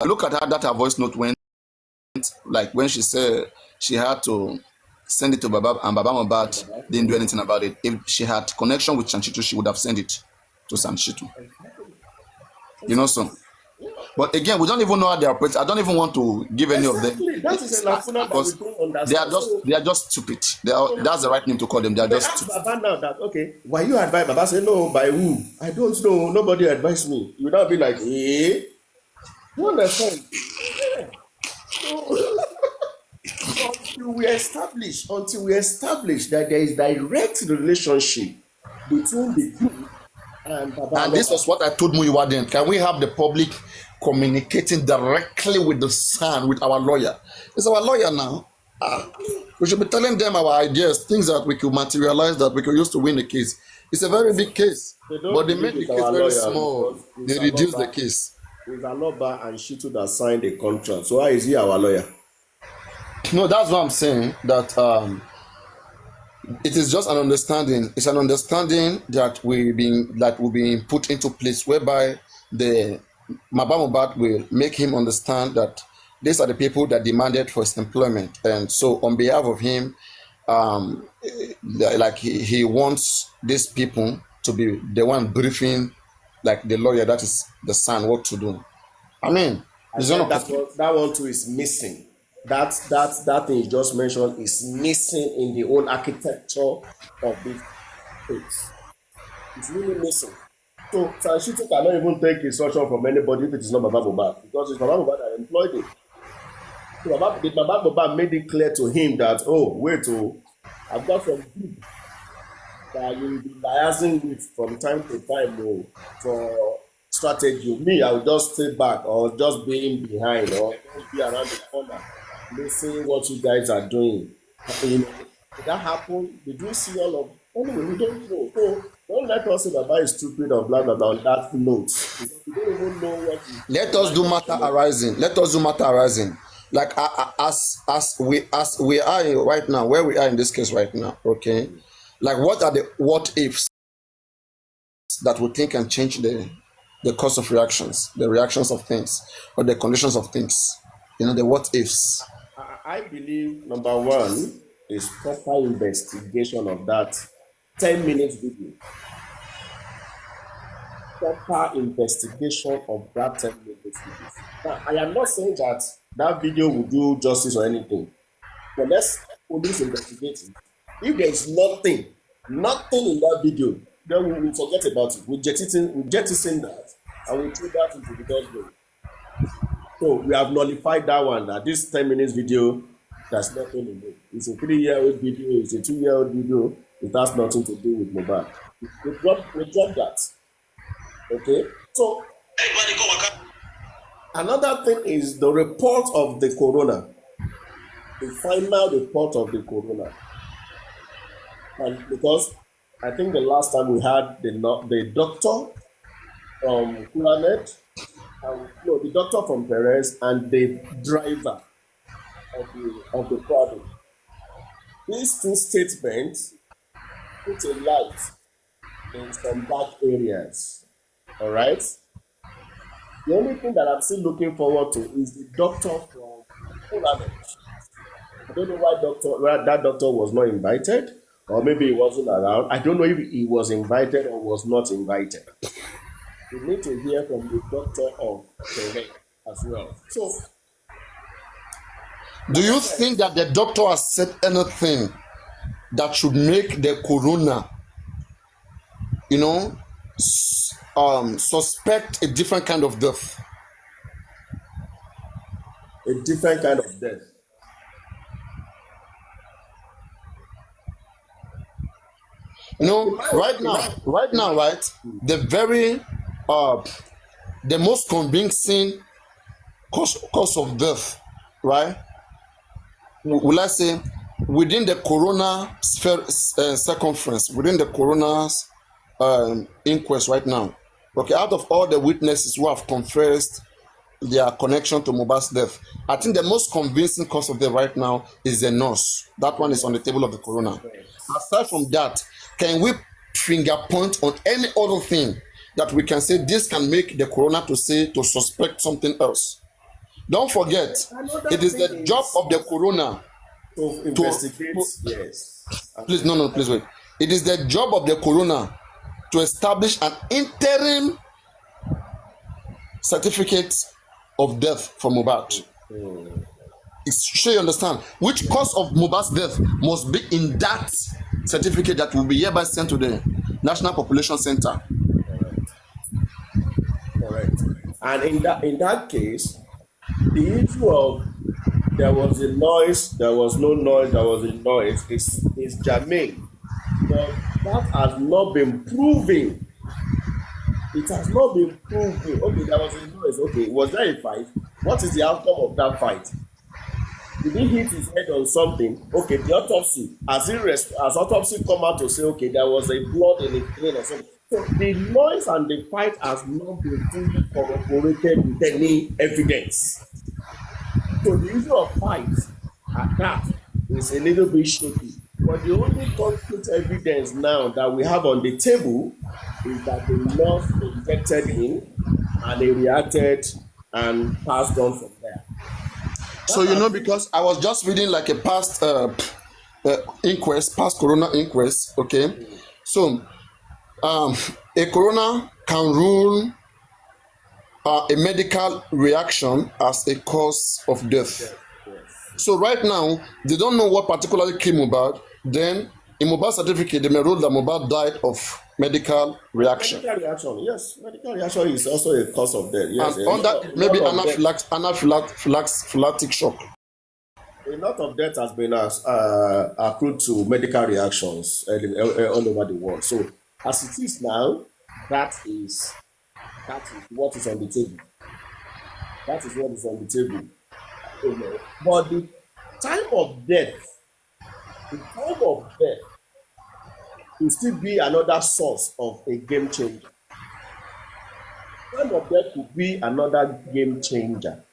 look at how that her voice note went, like when she said she had to send it to Baba and Baba Mohbad didn't do anything about it. If she had connection with Sanchitu, she would have sent it to Sanchitu. You know, so. But again, we don't even know how they operate. I don't even want to give any of them. That is a lacuna that we don't understand. They are just stupid. That's the right name to call them. They are just stupid. Baba now that okay, why you advise Baba? Say no, by who? I don't know. Nobody advised me. You would not be like, eh? You understand? Yeah. So, until we establish that there is direct relationship between the group and Baba. And this was what I told Muyiwa then. Can we have the public communicating directly with the son, with our lawyer? It's our lawyer now. We should be telling them our ideas, things that we could materialize, that we could use to win the case. It's a very big case, but they make the case very small. They reduce the case. It's Aloba and Shitu that signed the contract. So how is he our lawyer? No, that's what I'm saying. That it is just an understanding. It's an understanding that will be put into place, whereby the Mohbad will make him understand that these are the people that demanded for his employment, and so on behalf of him, like he wants these people to be the one briefing, like the lawyer, that is the son, what to do. I mean, that one too is missing. That thing you just mentioned is missing in the whole architecture of this place. It's really missing. So Sanchitu cannot even take instruction from anybody if it is not Baba Mohbad, because it's Baba Mohbad that employed him. So Baba Mohbad made it clear to him that, oh, wait, I've got some people that you will be liaising with from time to time for strategy. Me, I will just stay back or just be in behind or just be around the corner, listening what you guys are doing. You know, did that happen? Did you see all of? Anyway, we don't know. So don't let us say Baba is stupid or blah blah blah on that note. We don't even know what. Let us do matter arising. Like as we are right now, where we are in this case right now. Okay, like what are the what ifs that we think can change the course of reactions, the reactions of things, or the conditions of things? You know, the what ifs. I believe number one is proper investigation of that 10 minutes video. Proper investigation of that 10 minutes video. Now, I am not saying that video will do justice or anything, but let's police investigate it. If there is nothing in that video, then we will forget about it. We jettison that and we throw that into the dustbin. So we have nullified that one. That this 10 minutes video, there's nothing in it. It's a 3-year-old video. It's a 2-year-old video. It has nothing to do with Mohbad. We dropped that. Okay. So another thing is the report of the corona. The final report of the corona. And because I think the last time we had the doctor from Kulanet, the doctor from Perez and the driver of the product. These two statements put a light in some dark areas. All right. The only thing that I'm still looking forward to is the doctor from Kulanet. I don't know why that doctor was not invited, or maybe he wasn't around. I don't know if he was invited or was not invited. We need to hear from the doctor of Perez as well. So, do you think that the doctor has said anything that should make the corona, you know, suspect a different kind of death? A different kind of death. You know, right now, the most convincing cause of death, right? Will I say within the corona circumference, within the coroner's inquest right now? Okay, out of all the witnesses who have confessed their connection to Mohbad's death, I think the most convincing cause of death right now is the nurse. That one is on the table of the coroner. Aside from that, can we finger point on any other thing that we can say this can make the coroner to suspect something else? Don't forget, Another it is thing the job is of the coroner to to, investigate. to Yes. please no, please wait. It is the job of the coroner to establish an interim certificate of death for Mohbad. Sure, you understand which cause of Mohbad's death must be in that certificate that will be hereby sent to the National Population Center. Correct. Correct. And in that case, the issue of there was a noise, there was no noise, there was a noise is germane. But that has not been proven. It has not been proven. Okay, there was a noise. Okay, was there a fight? What is the outcome of that fight? Did he hit his head on something? Okay, the autopsy. Has autopsy come out to say, okay, there was a blood in his brain or something? So the noise and the fight has not been fully corroborated with any evidence. So the issue of fights at that is a little bit shaky. But the only concrete evidence now that we have on the table is that the nurse injected him and he reacted and passed on from there. So you know, because I was just reading like a past past coroner inquest. Okay, so a coroner can rule a medical reaction as a cause of death. So right now they don't know what particularly killed Mohbad. Then in Mohbad certificate they may rule that Mohbad died of medical reaction. Medical reaction, yes. Medical reaction is also a cause of death. Yes. And on that maybe anaphylactic shock. A lot of death has been accrued to medical reactions all over the world. So as it is now, that is what is on the table. That is what is on the table. But the time of death will still be another source of a game changer. Time of death could be another game changer.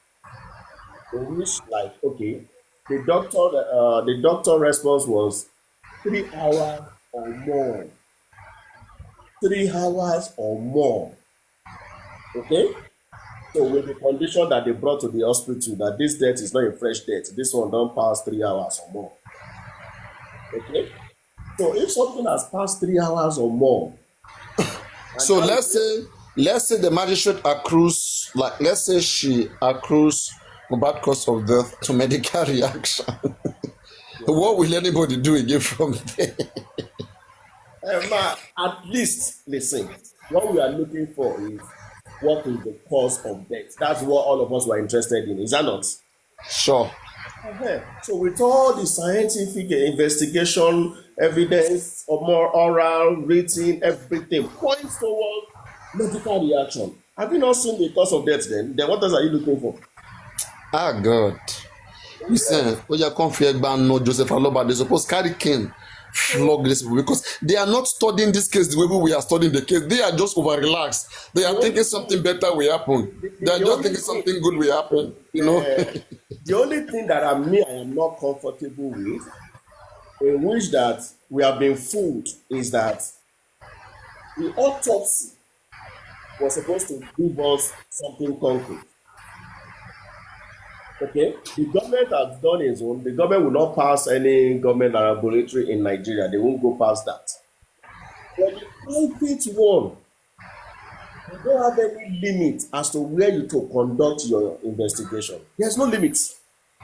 In which, like, okay, the doctor response was 3 hours or more. 3 hours or more. Okay? So with the condition that they brought to the hospital that this death is not a fresh death, this one don't pass 3 hours or more. Okay? So if something has passed 3 hours or more, so let's say the magistrate accrues, like let's say she accrues Mohbad cause of death to medical reaction. What will anybody do again from there? At least, listen, what we are looking for is what is the cause of death. That's what all of us were interested in, is that not? Sure. So with all the scientific investigation, evidence, or more oral, written, everything points towards medical reaction. Have you not seen the cause of death then? Then what else are you looking for? Ah, God. Listen, when you come here, no Joseph Aloba, they supposed carry cane, flog this people because they are not studying this case the way we are studying the case. They are just over relaxed. They are thinking something better will happen. They are just thinking something good will happen. You know. The only thing that I am not comfortable with, in which that we have been fooled, is that the autopsy was supposed to give us something concrete. Okay, the government has done its own. The government will not pass any government laboratory in Nigeria. They won't go past that. But the private one, you don't have any limit as to where you to conduct your investigation. There's no limit.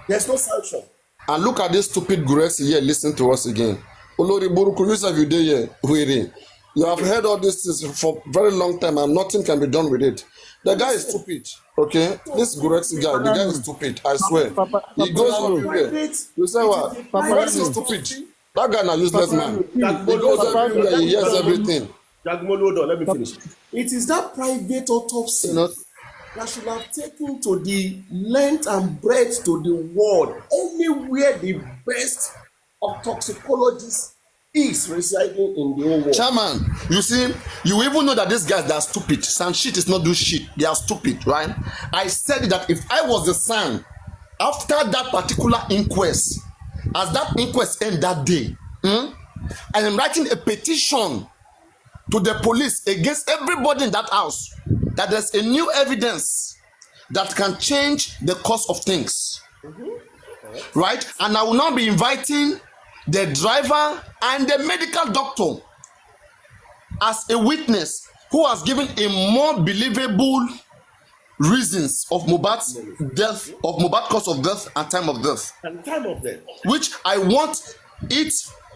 There's no sanction. And look at this stupid Guresi here. Listen to us again. Olori Buruku, you have you there here? Waiting. You have heard all this for a very long time and nothing can be done with it. The guy is stupid. Okay? This Guresi guy, the guy is stupid. I swear. He goes everywhere. You say what? Guresi is stupid. That guy is a useless man. He goes everywhere. He hears everything. Jagmolo, let me finish. It is that private autopsy that should have taken to the length and breadth to the world, anywhere the best of toxicologists is residing in the whole world. Chairman, you see, you even know that these guys, they are stupid. San shit is not do shit. They are stupid, right? I said that if I was the son, after that particular inquest, as that inquest end that day, I am writing a petition to the police against everybody in that house that there's a new evidence that can change the course of things. Right? And I will now be inviting the driver and the medical doctor as a witness who has given a more believable reasons of MOHBAD's death, of MOHBAD cause of death and time of death. And time of death. Which I want it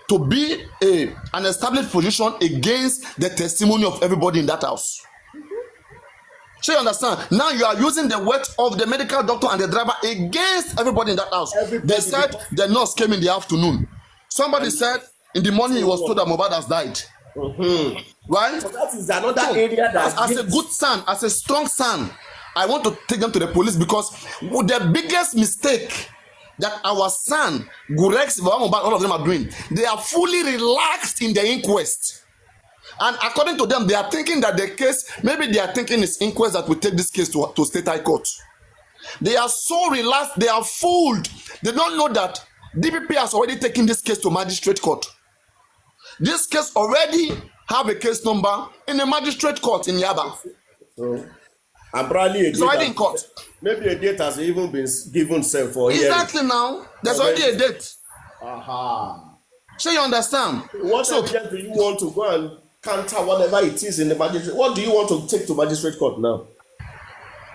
to be an established position against the testimony of everybody in that house. So you understand? Now you are using the word of the medical doctor and the driver against everybody in that house. They said the nurse came in the afternoon. Somebody said in the morning he was told that MOHBAD has died. Right? So that is another area that as a good son, as a strong son, I want to take them to the police, because the biggest mistake that our son, Gurex, all of them are doing, they are fully relaxed in the inquest. And according to them, they are thinking that the case, maybe they are thinking it's inquest that will take this case to state high court. They are so relaxed, they are fooled. They don't know that DPP has already taken this case to magistrate court. This case already have a case number in the magistrate court in Yaba. So, and probably it's already in court. Maybe a date has even been given for exactly hearing. Now there's already a date. So you understand? What evidence do you want to go and counter whatever it is in the magistrate? What do you want to take to magistrate court now?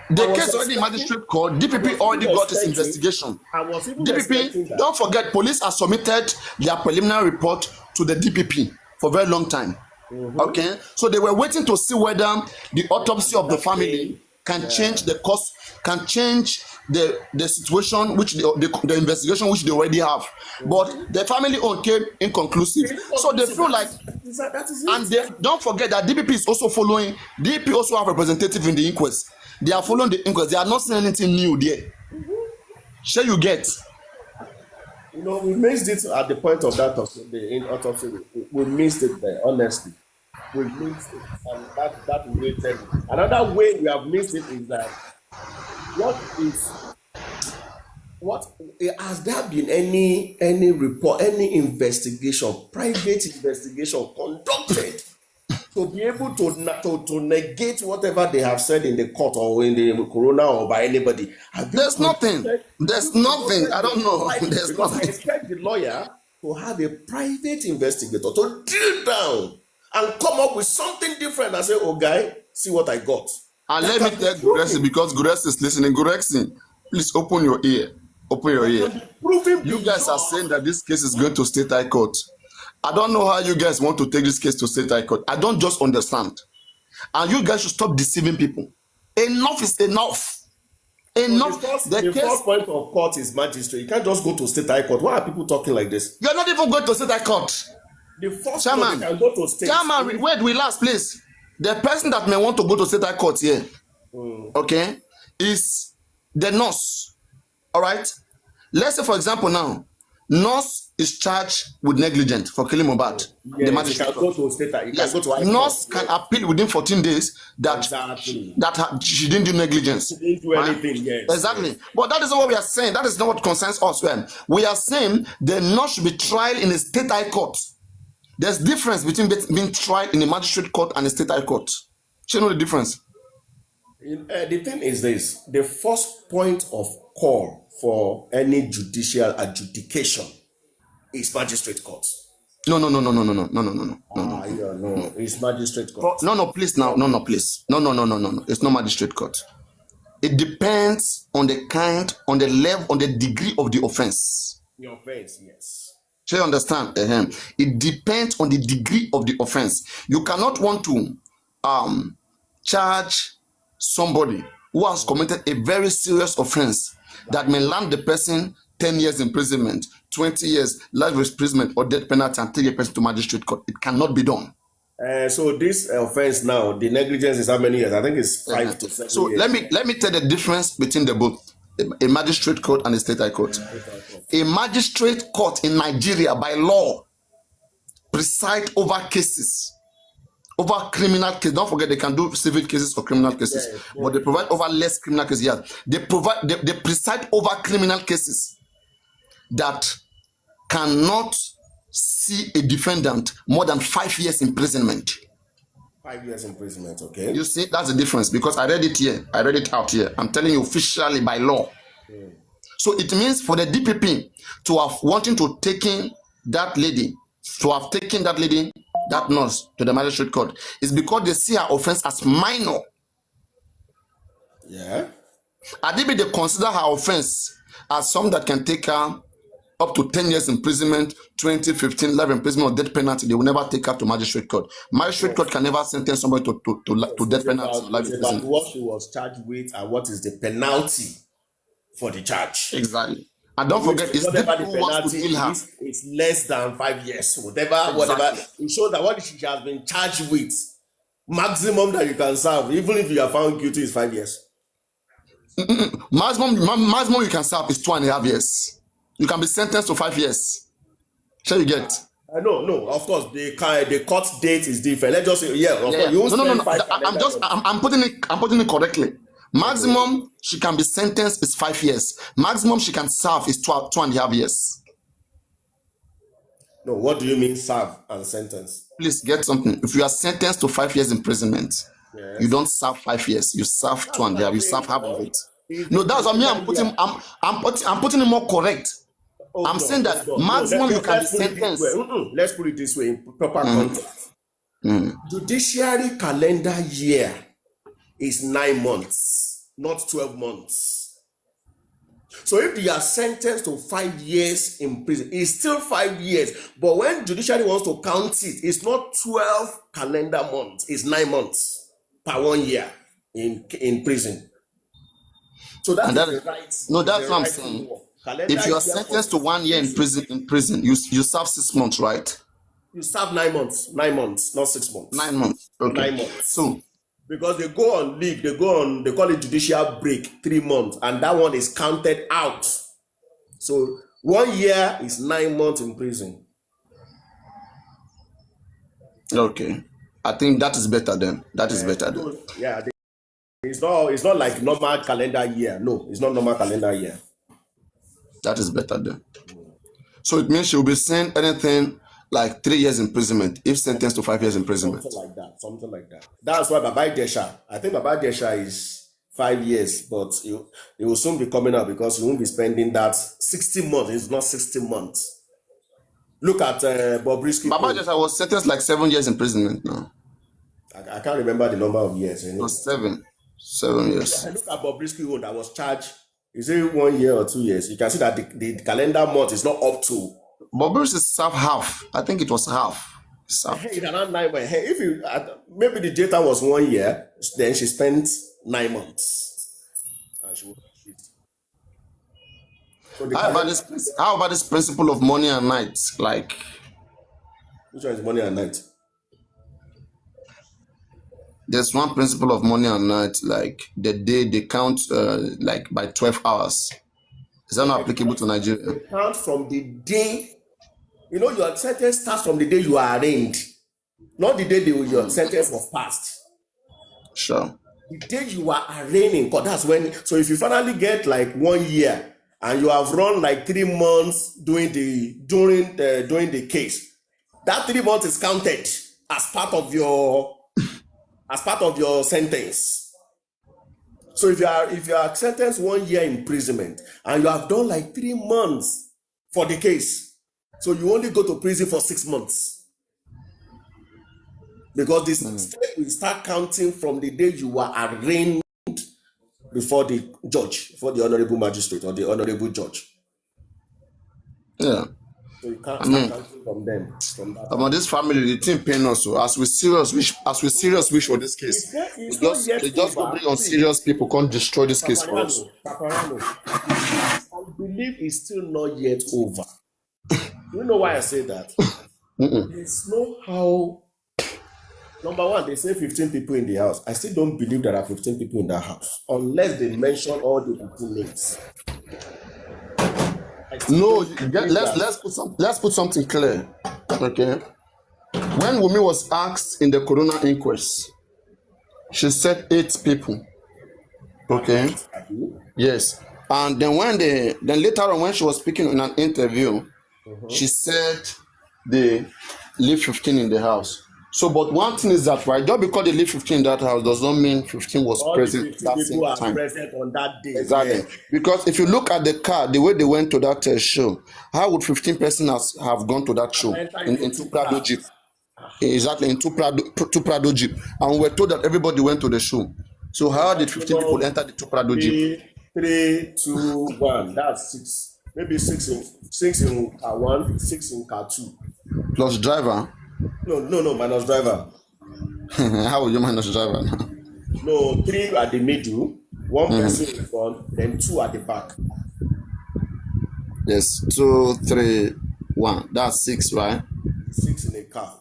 The case already in magistrate court. DPP already got its investigation. DPP, don't forget, police has submitted their preliminary report to the DPP for a very long time. Okay, so they were waiting to see whether the autopsy of the family can change the cost, can change the situation which the investigation which they already have. But the family own came inconclusive. So they feel like, and they don't forget that DPP is also following. DPP also have representative in the inquest. They are following the inquest. They are not saying anything new there. Sure, you get. You know, we missed it at the point of that the autopsy. We missed it there, honestly. We missed it, and that will tell you. Another way we have missed it is that has there been any report, any investigation, private investigation conducted to be able to negate whatever they have said in the court or in the coroner or by anybody? There's nothing. There's nothing. I don't know. There's because nothing. I expect the lawyer to have a private investigator to drill down and come up with something different and say, "Oh, guy, see what I got." And let me tell Gurexi, because Gurexi is listening. Gurexi, please open your ear. Open your ear. You guys are saying that this case is going to state high court. I don't know how you guys want to take this case to state high court. I don't just understand. And you guys should stop deceiving people. Enough is enough. Enough. So the first point of court is magistrate. You can't just go to state high court. Why are people talking like this? You're not even going to state high court. The first Chairman, can go to state. Chairman, wait, relax, please. The person that may want to go to state high court here, okay, is the nurse. All right? Let's say, for example, now, nurse is charged with negligence for killing MOHBAD. Yes, the magistrate you can go to state. You yes. can go to nurse can appeal within 14 days that she didn't do negligence. She didn't do anything, yes. Exactly. Yes. But that is not what we are saying. That is not what concerns us. We are saying the nurse should be tried in a state high court. There's difference between being tried in a magistrate court and a state high court. Do you know the difference? The thing is this: the first point of call for any judicial adjudication is magistrate court. No. It's magistrate court. No, please now. No, please. No. It's not magistrate court. It depends on the kind, on the level, on the degree of the offense. The offense, yes. Do you understand? It depends on the degree of the offense. You cannot want to charge somebody who has committed a very serious offense that may land the person 10 years imprisonment, 20 years life imprisonment or death penalty and take the person to magistrate court. It cannot be done. So this offense now, the negligence is how many years? I think it's 5 to 7 so years. let me tell the difference between the both, a magistrate court and a state high court. A magistrate court in Nigeria by law preside over cases, over criminal cases. Don't forget they can do civil cases or criminal cases, but they provide over less criminal cases. Yes, they preside over criminal cases that cannot see a defendant more than 5 years imprisonment. 5 years imprisonment, okay? You see, that's the difference because I read it here. I read it out here. I'm telling you officially by law. So it means for the DPP to have wanting to taking that lady, that nurse to the magistrate court, is because they see her offense as minor. Yeah. Adibi, they consider her offense as some that can take her up to 10 years imprisonment, 20, 15, life imprisonment or death penalty. They will never take her to magistrate court. Magistrate court can never sentence somebody to death penalty or life It's about imprisonment. what she was charged with and what is the penalty for the charge. Exactly. And don't forget, it's whatever people the who wants to penalty kill her. is, it's less than 5 years. Whatever. It shows that what she has been charged with, maximum that you can serve, even if you are found guilty, is 5 years. Maximum you can serve is 2.5 years. You can be sentenced to 5 years. Shall you get? No. Of course, the court date is different. Let's just say, course, you won't No. spend I'm putting it correctly. Maximum she can be sentenced is 5 years. Maximum she can serve is 2.5 years. No, what do you mean serve and sentence? Please get something. If you are sentenced to 5 years imprisonment, you don't serve 5 years. You serve 2.5. You serve half of it. No, that's what I'm putting it more correct. I'm saying that maximum you can be sentenced. Let's put it this way in proper context. Judiciary calendar year is 9 months, not 12 months. So if you are sentenced to 5 years in prison, it's still 5 years. But when judiciary wants to count it, it's not 12 calendar months, it's 9 months per 1 year in prison. So that's the right. No, that's what I'm saying. If you are sentenced to 1 year in prison, you serve 6 months, right? You serve 9 months, not 6 months. 9 months. Okay. 9 months. So because they go on leave, they call it judicial break, 3 months, and that one is counted out. So 1 year is 9 months in prison. Okay. I think that is better then. Yeah, it's not like normal calendar year. No, it's not normal calendar year. That is better then. So it means she will be sent anything like 3 years imprisonment if sentenced to 5 years imprisonment. Something like that. That's why Baba Desha, I think Baba Desha is 5 years, but it will soon be coming out because he won't be spending that 60 months. It's not 60 months. Look at Bobrisky. Baba Desha was sentenced like 7 years imprisonment now. I can't remember the number of years. No, 7 years. I look at Bobrisky that was charged. Is it 1 year or 2 years? You can see that the calendar month is not up to. Bobrisky served half. I think it was half. If you maybe the data was 1 year, then she spent 9 months. And she so how about this principle of morning and night? Like, which one is morning and night? There's one principle of morning and night, like the day they count like by 12 hours. Is that not applicable to Nigeria? They count from the day, your sentence starts from the day you are arraigned, not the day your sentence was passed. Sure. The day you are arraigned in court, that's when. So if you finally get like 1 year and you have run like 3 months during the case, that 3 months is counted as part of your sentence. So if you are sentenced 1 year imprisonment and you have done like 3 months for the case, so you only go to prison for 6 months. Because this state will start counting from the day you were arraigned before the judge, before the honorable magistrate or the honorable judge. Yeah. So you can't start counting from them. About this family, the team paying us. So as we serious wish for this case, they just go bring on serious people, can't destroy this case for us. Papariano, I believe it's still not yet over. You know why I say that? There's no how. Number one, they say 15 people in the house. I still don't believe there are 15 people in that house unless they mention all the 15 names. No, let's put something clear. Okay. When Wumi was asked in the Corona inquest, she said 8 people. Okay. Yes. And then later on when she was speaking in an interview, she said they leave 15 in the house. So, but one thing is that, right, just because they leave 15 in that house does not mean 15 was All the present at 15 that same people are time. present on that day. Exactly. Yeah. Because if you look at the car, the way they went to that show, how would 15 persons have gone to that show? Enter In into two two Prado Jeep. cars. Exactly, in two Prado Jeep. And we're told that everybody went to the show. So how did 15 people enter the two Prado Jeep? 3, 2, 1. That's 6. Maybe 6 in car 1, 6 in car 2. Plus driver? No, minus driver. How would you minus driver now? No, 3 at the middle, 1 person in front, then 2 at the back. Yes, 2, 3, 1. That's 6, right? 6 in a car.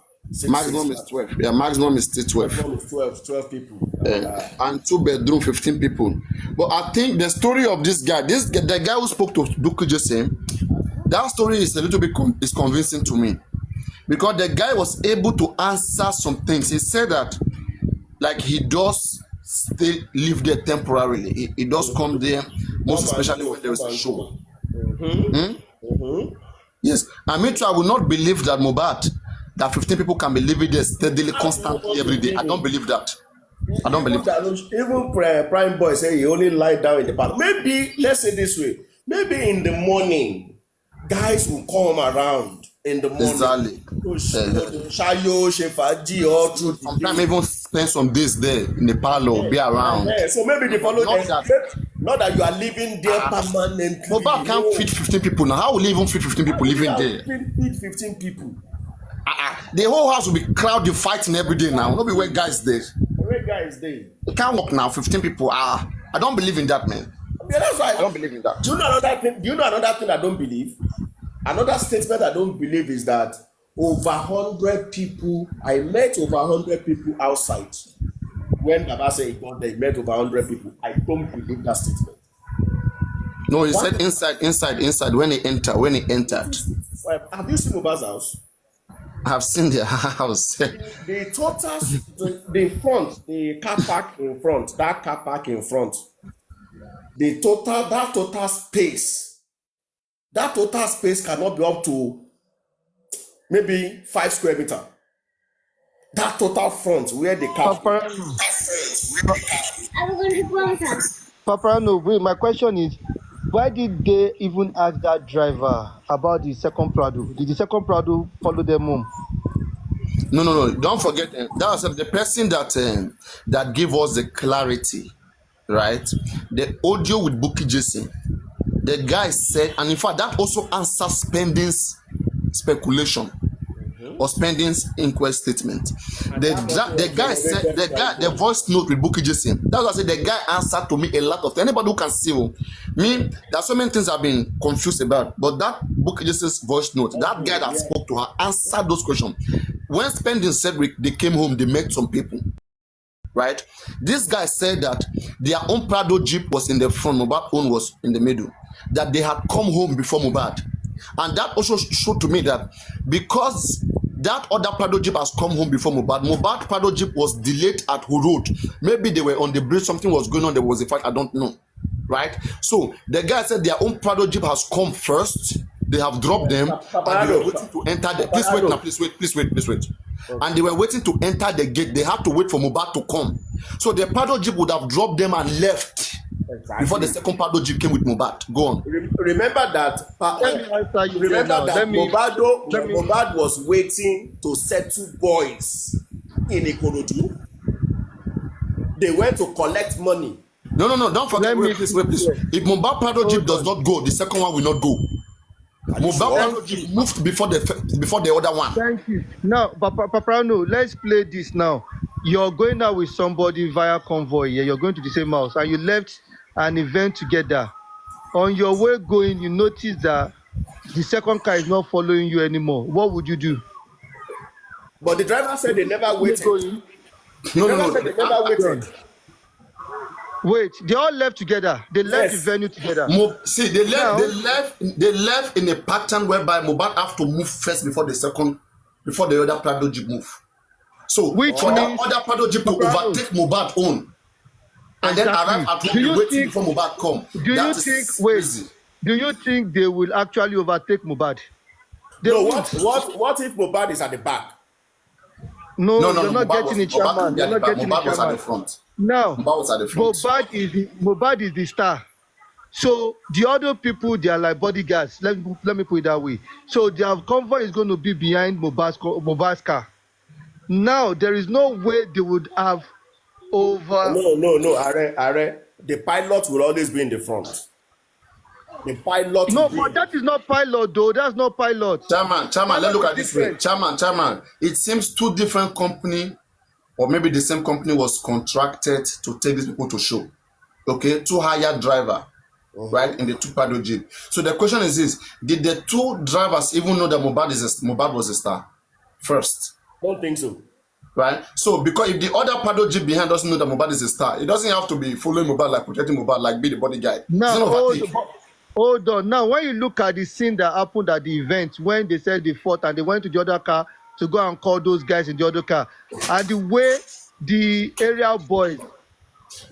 Maximum is 12. Yeah, maximum is still 12. Maximum is 12 people. And 2 bedroom, 15 people. But I think the story of this guy, the guy who spoke to Duku Jose, that story is a little bit is convincing to me. Because the guy was able to answer some things. He said that, like, he does live there temporarily. He does come there, most especially when there is a show. Yes, I mean, I will not believe that MOHBAD, that 15 people can be living there steadily, constantly, every day. I don't believe that. I don't believe that. Even Prime Boy say he only lie down in the park. Maybe, let's say this way, maybe in the morning, guys will come around in the morning. Exactly. Shayo, Shefaji, all through the sometimes day. even spend some days there in the parlor, be around. So maybe they follow Not them. Not that you are living there permanently. MOHBAD can't feed 15 people now. How will he even feed 15 people living there? Feed 15 people. The whole house will be crowded, fighting every day now. Not be where guys there. Where guys there? It can't work now. 15 people. I don't believe in that, man. Yeah, that's why I don't believe in that. Do you know another thing I don't believe? Another statement I don't believe is that over 100 people. I met over 100 people outside. When Baba said he got there, he met over 100 people. I don't believe that statement. No, he said inside when he entered. Have you seen MOHBAD's house? I have seen their house. The total, the front, the car park in front, that car park in front, that total space cannot be up to maybe 5 square meters. That total front where the car. Papariano, my question is, why did they even ask that driver about the second Prado? Did the second Prado follow them home? No. Don't forget that was the person that gave us the clarity, right? The audio with Bukky Jesse. The guy said, and in fact, that also answers Spending's speculation or Spending's inquest statement. The guy said, the voice note with Bukky Jesse. That's what I said. The guy answered to me a lot of things. Anybody who can see me, there's so many things I've been confused about. But that Bukky Jesse's voice note, that guy that spoke to her answered those questions. When Spending said they came home, they met some people. Right? This guy said that their own Prado Jeep was in the front, MOHBAD's own was in the middle. That they had come home before MOHBAD. And that also showed to me that because that other Prado Jeep has come home before MOHBAD Prado Jeep was delayed at Who Road. Maybe they were on the bridge, something was going on, there was a fight, I don't know. Right? So the guy said their own Prado Jeep has come first. They have dropped them and they were waiting to enter the. Please wait. Okay. And they were waiting to enter the gate. They had to wait for MOHBAD to come. So the Prado Jeep would have dropped them and left before the second Prado Jeep came with MOHBAD. Go on. Remember that. MOHBAD was waiting to settle boys in Ikorodu. They went to collect money. No. Don't forget. Please. If MOHBAD Prado Jeep does not go, the second one will not go. MOHBAD moved before the other one. Thank you. Now, Papariano, let's play this now. You're going out with somebody via convoy. Yeah, you're going to the same house, and you left an event together. On your way going, you notice that the second car is not following you anymore. What would you do? But the driver said they never waited. No. They never waited. Wait, they all left together. They left the venue together. They left in a pattern whereby MOHBAD have to move first before the other Prado Jeep move. So for that other Prado Jeep to overtake MOHBAD own and then arrive at home waiting before MOHBAD come. Do you think they will actually overtake MOHBAD? What if MOHBAD is at the back? No, No, no, you're no. not Mohbad getting was it, Mohbad chairman. couldn't be You're at the not back. getting it, Mohbad was at the chairman. front. Now, Mohbad was at the front. Mohbad is the star. So the other people, they are like bodyguards. Let me put it that way. So their convoy is going to be behind Mohbad's car. Now there is no way they would have over. No, Are. The pilot will always be in the front. The pilot will No, be but in the that is not pilot though. That's not pilot. Chairman, let's Pilot look is at this way. different. Chairman. It seems two different company, or maybe the same company was contracted to take these people to show. Okay, two hired driver, right, in the two paddle jeep. So the question is this: did the two drivers even know that Mohbad was a star first? Don't think so. Right? So because if the other paddle jeep behind doesn't know that Mohbad is a star, it doesn't have to be following Mohbad, like protecting Mohbad, like be the bodyguard. It's Now not overtake. hold on. Now when you look at the scene that happened at the event when they said they fought and they went to the other car to go and call those guys in the other car, and the way the area boys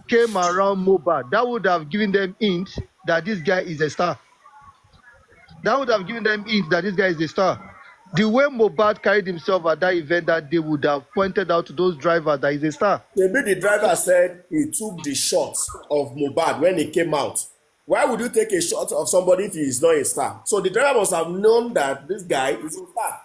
came around Mohbad, that would have given them hint that this guy is a star. That would have given them hint that this guy is a star. The way Mohbad carried himself at that event that they would have pointed out to those drivers that he's a star. Maybe the driver said he took the shot of Mohbad when he came out. Why would you take a shot of somebody if he is not a star? So the driver must have known that this guy is a star.